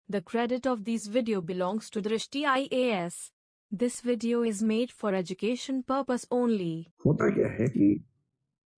The credit of this video belongs to Drishti IAS. This video is made for education purpose only. होता क्या है कि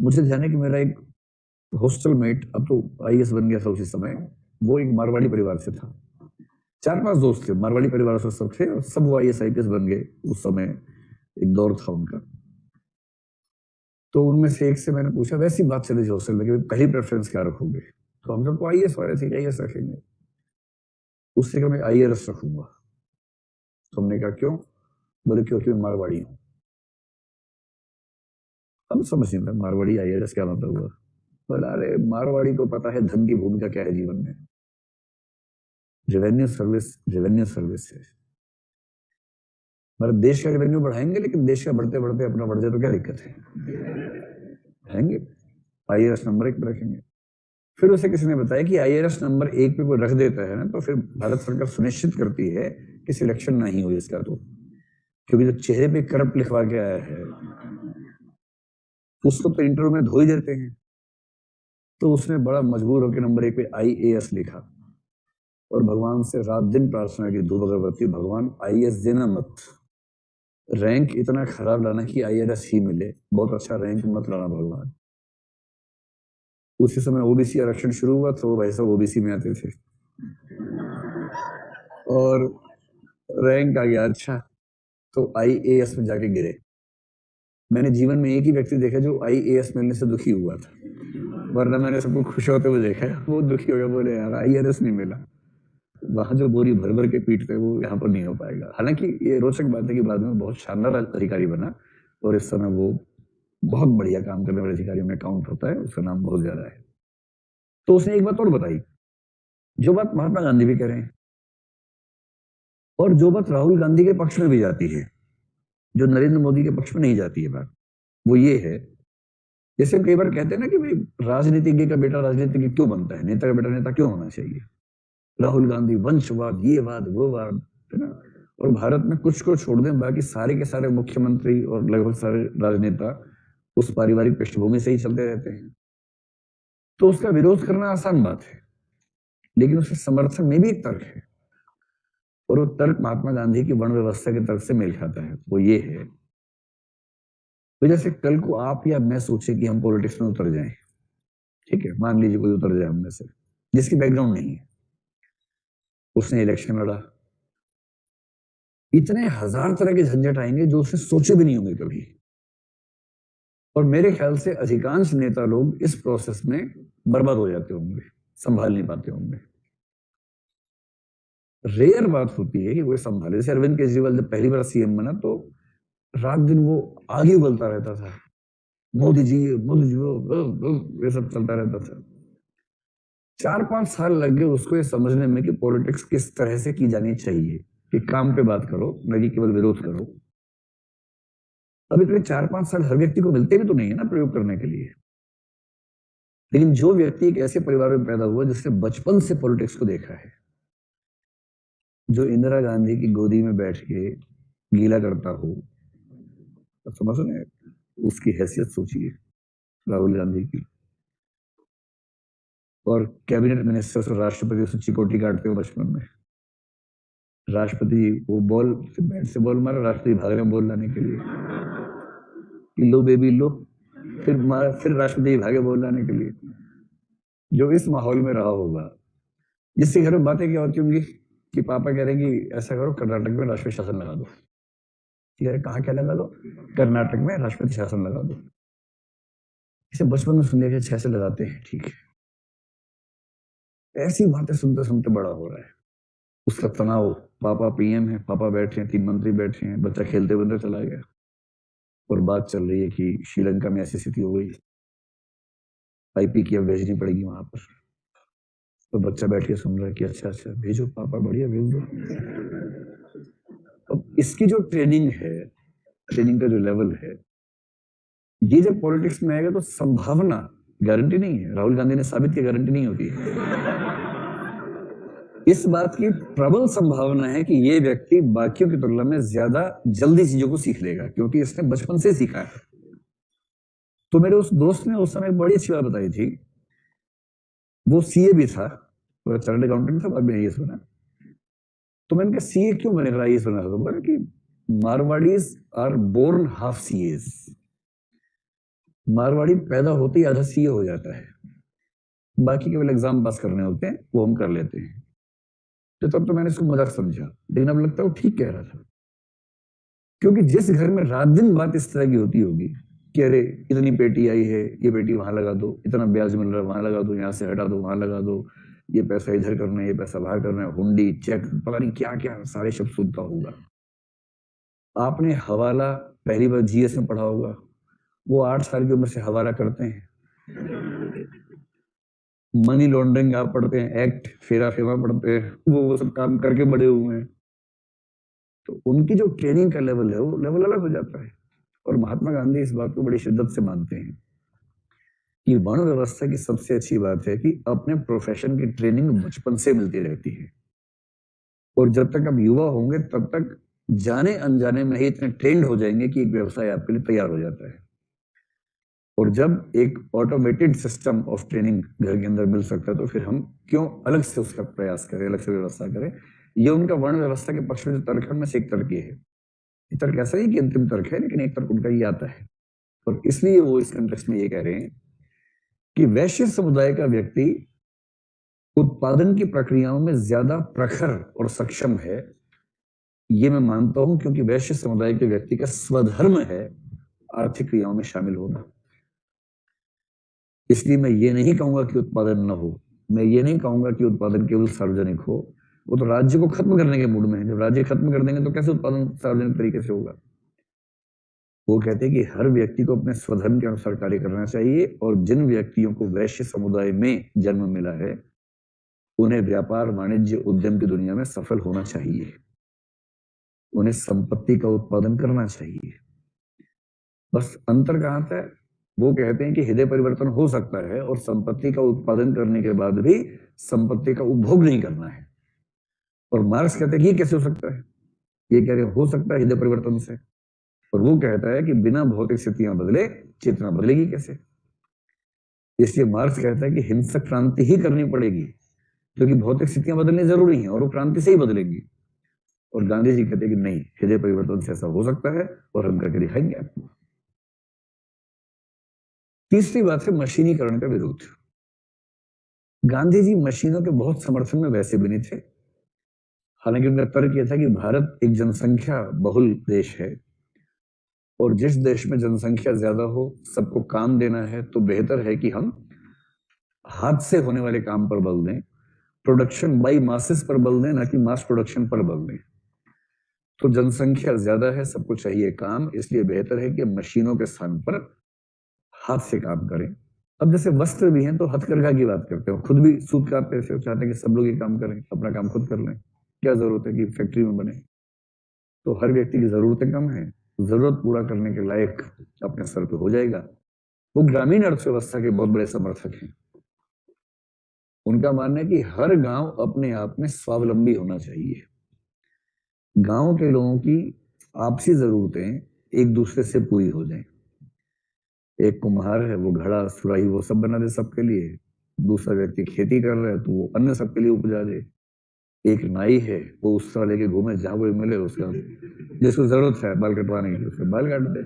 मुझे ध्यान है कि मेरा एक हॉस्टल मेट, अब तो आईएएस बन गया था उसी समय, वो एक मारवाड़ी परिवार से था। 4-5 दोस्त थे मारवाड़ी परिवार से, सब थे और सब वो आईएएस आईपीएस बन गए। उस समय एक दौर था उनका। तो उनमें से एक से मैंने पूछा, वैसी बात चली थी हॉस्टल में कि पहली प्रेफरेंस क्या रखोगे? तो हम सबको आईएएस वाले थे, आईएएस रखेंगे। उससे कहा मैं आईआरएस रखूंगा। तो हमने कहा क्यों? बोले क्योंकि मैं मारवाड़ी हूं। हम समझ नहीं पाए मारवाड़ी आईआरएस क्या मतलब हुआ। बोला अरे मारवाड़ी को पता है धन की भूमिका क्या है जीवन में। रेवेन्यू सर्विस है। मतलब देश का रेवेन्यू बढ़ाएंगे, लेकिन देश का बढ़ते बढ़ते अपना बढ़ जाए तो क्या दिक्कत है? बढ़ाएंगे, आईआरएस नंबर 1 पे रखेंगे। फिर उसे किसी ने बताया कि आईआरएस नंबर 1 पे कोई रख देता है ना, तो फिर भारत सरकार सुनिश्चित करती है कि सिलेक्शन नहीं हो इसका। तो क्योंकि जो चेहरे पे करप्ट लिखवा के आया है उसको तो इंटरव्यू में धो ही देते हैं। तो उसने बड़ा मजबूर होकर नंबर 1 पे आईएएस लिखा और भगवान से रात दिन प्रार्थना की, धूप अगरबत्ती, भगवान आईएएस देना मत, रैंक इतना खराब लाना कि आईआरएस ही मिले, बहुत अच्छा रैंक मत लाना भगवान। उसी समय ओबीसी आरक्षण शुरू हुआ तो भाई साहब ओबीसी में आते थे और रैंक आ गया अच्छा, तो आईएएस में जाके गिरे। मैंने जीवन में एक ही व्यक्ति देखा जो आईएएस मिलने से दुखी हुआ था, वरना मैंने सबको खुश होते हुए देखा है। वो दुखी हो गया, बोले यार आईआरएस नहीं मिला। वहां जो बोरी भर भर के पीटते वो यहाँ पर नहीं हो पाएगा। हालांकि ये रोचक बात है कि बाद में बहुत शानदार अधिकारी बना और इस समय वो बहुत बढ़िया काम करने वाले अधिकारियों में काउंट होता है, उसका नाम बहुत ज्यादा है। तो उसने एक बात और बताई, जो बात महात्मा गांधी भी कह रहे हैं और जो बात राहुल गांधी के पक्ष में भी जाती है, जो नरेंद्र मोदी के पक्ष में नहीं जाती है बात, वो ये है, जैसे हम कई बार कहते हैं ना कि भाई राजनीतिज्ञ का बेटा राजनीतिज्ञ क्यों बनता है, नेता का बेटा नेता क्यों होना चाहिए? राहुल गांधी वंशवाद, ये वाद वो वाद, है ना। और भारत में कुछ को छोड़ दें, बाकी सारे के सारे मुख्यमंत्री और लगभग सारे राजनेता उस पारिवारिक पृष्ठभूमि से ही चलते रहते हैं। तो उसका विरोध करना आसान बात है, लेकिन उसके समर्थन में भी एक तर्क है और वो तर्क महात्मा गांधी की वर्ण व्यवस्था के तर्क से मेल खाता है। वो ये है, तो जैसे कल को आप या मैं सोचे कि हम पॉलिटिक्स में उतर जाएं, ठीक है, मान लीजिए कोई उतर जाए हमने से जिसकी बैकग्राउंड नहीं है, उसने इलेक्शन लड़ा, इतने हजार तरह के झंझट आएंगे जो उसने सोचे भी नहीं होंगे कभी। और मेरे ख्याल से अधिकांश नेता लोग इस प्रोसेस में बर्बाद हो जाते होंगे, संभाल नहीं पाते होंगे। रेयर बात होती है कि कोई संभाले। जैसे अरविंद केजरीवाल जब पहली बार सीएम बना तो रात दिन वो आगे उबलता रहता था, मोदी जी ये सब चलता रहता था। 4-5 साल लग गए उसको ये समझने में कि पॉलिटिक्स किस तरह से की जानी चाहिए, कि काम पे बात करो, न कि केवल विरोध करो। अब इतने 4-5 साल हर व्यक्ति को मिलते भी तो नहीं है ना प्रयोग करने के लिए। लेकिन जो व्यक्ति एक ऐसे परिवार में पैदा हुआ जिसने बचपन से पॉलिटिक्स को देखा है, जो इंदिरा गांधी की गोदी में बैठ के गीला करता हो, तो समझ रहे, उसकी हैसियत सोचिए राहुल गांधी की। और कैबिनेट मिनिस्टर और राष्ट्रपति उससे चिकोटी काटते हो बचपन में। राष्ट्रपति वो बॉल बैट से बॉल मारा, राष्ट्रपति भाग रहे बॉल लाने के लिए, लो बेबी लो, फिर मारा, फिर राष्ट्रपति भागे बॉल लाने के लिए। जो इस माहौल में रहा होगा, जिससे घर में बातें क्या होती होंगी कि पापा कह रहे हैं कि ऐसा करो कर्नाटक में राष्ट्रीय शासन लगा दो। कहाँ क्या लगा दो? कर्नाटक में राष्ट्रपति शासन लगा दो। इसे बचपन में सुनने के 6 से लगाते हैं, ठीक है। ऐसी बातें सुनते सुनते बड़ा हो रहा है। उसका तनाव, पापा पीएम है, पापा बैठे हैं, 3 मंत्री बैठे हैं, बच्चा खेलते बंदे चला गया और बात चल रही है कि श्रीलंका में ऐसी स्थिति हो गई, आईपी की अब भेजनी पड़ेगी वहां पर। तो बच्चा बैठ के सुन रहा है कि अच्छा अच्छा भेजो पापा, बढ़िया भेज दो। अब इसकी जो ट्रेनिंग है, ट्रेनिंग का जो लेवल है, ये जब पॉलिटिक्स में आएगा तो संभावना, गारंटी नहीं है, राहुल गांधी ने साबित किया गारंटी नहीं होती है, इस बात की प्रबल संभावना है कि ये व्यक्ति बाकियों की तुलना में ज्यादा जल्दी चीजों को सीख लेगा, क्योंकि इसने बचपन से सीखा है। तो मेरे उस दोस्त ने उस समय बड़ी अच्छी बात बताई थी। वो सीए भी था, चार्टर्ड अकाउंटेंट था, बाद में आईएएस बना। तो मैंने कहा सीए क्यों बनेगा, आईएएस बना था? बोला कि Marwaris are born half CS, Marwari पैदा होते ही आधा सीए हो जाता है, बाकी केवल एग्जाम पास करने होते हैं, वो हम कर लेते हैं। तो तब तो मैंने इसको मजाक समझा, लेकिन अब लगता है वो ठीक कह रहा था, क्योंकि जिस घर में रात दिन बात इस तरह की होती होगी कि अरे इतनी पेटी आई है, ये पेटी वहां लगा दो, इतना ब्याज मिल रहा है वहां लगा दो, यहाँ से हटा दो वहां लगा दो, ये पैसा इधर करना है, ये पैसा बाहर करना है, हुंडी चेक पता नहीं क्या क्या सारे शब्द सुनता होगा। आपने हवाला पहली बार जीएस में पढ़ा होगा, वो 8 साल की उम्र से हवाला करते हैं। मनी लॉन्ड्रिंग आप पढ़ते हैं, एक्ट फेरा फेमा पढ़ते हैं, वो सब काम करके बड़े हुए हैं, तो उनकी जो ट्रेनिंग का लेवल है वो लेवल अलग हो जाता है। और महात्मा गांधी इस बात को बड़ी शिद्दत से मानते हैं कि वर्ण व्यवस्था की सबसे अच्छी बात है कि अपने प्रोफेशन की ट्रेनिंग बचपन से मिलती रहती है, और जब तक आप युवा होंगे तब तक जाने अनजाने में ही इतने ट्रेंड हो जाएंगे कि एक व्यवसाय आपके लिए तैयार हो जाता है। और जब एक ऑटोमेटेड सिस्टम ऑफ ट्रेनिंग घर के अंदर मिल सकता है तो फिर हम क्यों अलग से उसका प्रयास करें, अलग से व्यवस्था करें। ये उनका वर्ण व्यवस्था के पक्ष में जो तर्क है उनमें से एक तर्क ये है। ये तर्क ऐसा ही कि अंतिम तर्क है, लेकिन एक तर्क उनका ये आता है, और इसलिए वो इस कंटेक्स्ट में ये कह रहे हैं कि वैश्य समुदाय का व्यक्ति उत्पादन की प्रक्रियाओं में ज्यादा प्रखर और सक्षम है, ये मैं मानता हूं, क्योंकि वैश्य समुदाय के व्यक्ति का स्वधर्म है आर्थिक क्रियाओं में शामिल होना। इसलिए मैं ये नहीं कहूंगा कि उत्पादन न हो, मैं ये नहीं कहूंगा कि उत्पादन केवल सार्वजनिक हो, वो तो राज्य को खत्म करने के मूड में है। जब राज्य खत्म कर देंगे तो कैसे उत्पादन सार्वजनिक तरीके से होगा। वो कहते हैं कि हर व्यक्ति को अपने स्वधर्म के अनुसार कार्य करना चाहिए, और जिन व्यक्तियों को वैश्य समुदाय में जन्म मिला है उन्हें व्यापार वाणिज्य उद्यम की दुनिया में सफल होना चाहिए, उन्हें संपत्ति का उत्पादन करना चाहिए। बस अंतर कहां था? वो कहते हैं कि हृदय परिवर्तन हो सकता है और संपत्ति का उत्पादन करने के बाद भी संपत्ति का उपभोग नहीं करना है। और मार्क्स कहते हैं कि ये कैसे हो सकता है? ये कह रहे हो सकता है हृदय परिवर्तन से, और वो कहता है कि बिना भौतिक स्थितियां बदले चेतना बदलेगी कैसे। इसलिए मार्क्स कहता है कि हिंसक क्रांति ही करनी पड़ेगी, क्योंकि भौतिक स्थितियां बदलनी जरूरी हैं और वो क्रांति से ही बदलेंगी। और गांधी जी कहते हैं कि नहीं, हृदय परिवर्तन से ऐसा हो सकता है और हम करके दिखाएंगे आपको। तीसरी बात है मशीनीकरण का विरोध। गांधी जी मशीनों के बहुत समर्थन में वैसे भी नहीं थे, हालांकि उनका तर्क यह था कि भारत एक जनसंख्या बहुल देश है, और जिस देश में जनसंख्या ज्यादा हो, सबको काम देना है, तो बेहतर है कि हम हाथ से होने वाले काम पर बल दें, प्रोडक्शन बाई मासेस पर बल दें, ना कि मास प्रोडक्शन पर बल दें। तो जनसंख्या ज्यादा है, सबको चाहिए काम, इसलिए बेहतर है कि मशीनों के स्थान पर हाथ से काम करें। अब जैसे वस्त्र भी हैं तो हथकरघा की बात करते हो, खुद भी सूत काटते हैं, चाहते हैं कि सब लोग ये काम करें, अपना काम खुद कर लें, क्या जरूरत है कि फैक्ट्री में बने। तो हर व्यक्ति की जरूरतें कम है, जरूरत पूरा करने के लायक अपने स्तर पे हो जाएगा। वो ग्रामीण अर्थव्यवस्था के बहुत बड़े समर्थक हैं। उनका मानना है कि हर गांव अपने आप में स्वावलंबी होना चाहिए, गांव के लोगों की आपसी जरूरतें एक दूसरे से पूरी हो जाएं। एक कुम्हार है, वो घड़ा सुराही वो सब बना दे सबके लिए, दूसरा व्यक्ति खेती कर रहा है तो वो अन्न सबके लिए उपजा दे, एक नाई है वो उस तरह लेके घूमे जहां कोई मिले उसका, जिसको जरूरत है बाल कटवाने की उसके बाल काट दे।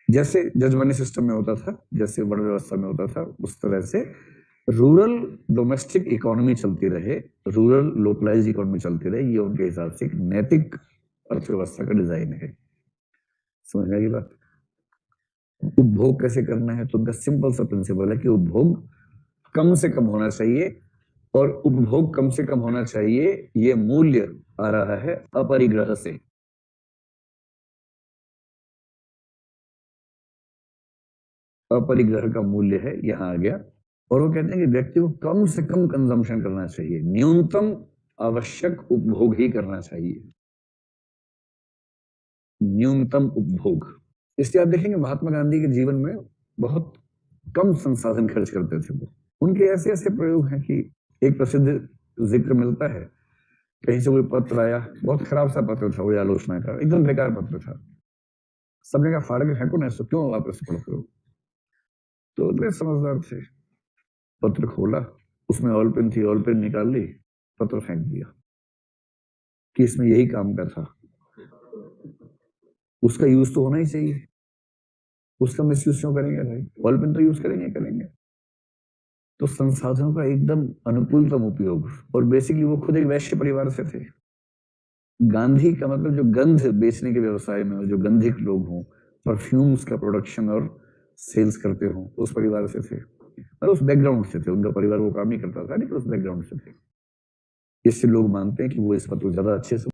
जैसे जजमानी सिस्टम में होता था, जैसे वर्ण व्यवस्था में होता था, उस तरह से रूरल डोमेस्टिक इकोनॉमी चलती रहे, रूरल लोकलाइज इकोनॉमी चलती रहे। ये उनके हिसाब से एक नैतिक अर्थव्यवस्था का डिजाइन है। समझ में आई बात? उपभोग कैसे करना है, तो उनका सिंपल सा प्रिंसिपल है कि उपभोग कम से कम होना चाहिए, और उपभोग कम से कम होना चाहिए ये मूल्य आ रहा है अपरिग्रह से। अपरिग्रह का मूल्य है यहां आ गया। और वो कहते हैं कि व्यक्ति को कम से कम कंजम्पशन करना चाहिए, न्यूनतम आवश्यक उपभोग ही करना चाहिए, न्यूनतम उपभोग। इसलिए आप देखेंगे महात्मा गांधी के जीवन में बहुत कम संसाधन खर्च करते थे वो। उनके ऐसे ऐसे प्रयोग हैं कि एक प्रसिद्ध जिक्र मिलता है, कहीं से कोई पत्र आया, बहुत खराब सा पत्र था, वो आलोचना का एकदम बेकार पत्र था, सबने कहा फाड़ के फेंको ना इसको, क्यों वापस पढ़ते हो। तो वे समझदार थे, पत्र खोला, उसमें ऑल पेन थी, ऑल पेन निकाल ली, पत्र फेंक दिया। कि इसमें यही काम का था, उसका यूज तो होना ही चाहिए। उसका मिसयूज क्यों करेंगे भाई? बॉलपेन तो यूज करेंगे। तो संसाधनों का एकदम अनुकूलतम उपयोग। और बेसिकली वो खुद एक वैश्य परिवार से थे। गांधी का मतलब जो गंध बेचने के व्यवसाय में जो गंधिक लोग हों, परफ्यूम्स का प्रोडक्शन और सेल्स करते हों, उस परिवार से थे और उस बैकग्राउंड से थे। उनका परिवार वो काम नहीं करता था, लेकिन उस बैकग्राउंड से थे। इससे लोग मानते हैं कि वो इस पर तो ज्यादा अच्छे से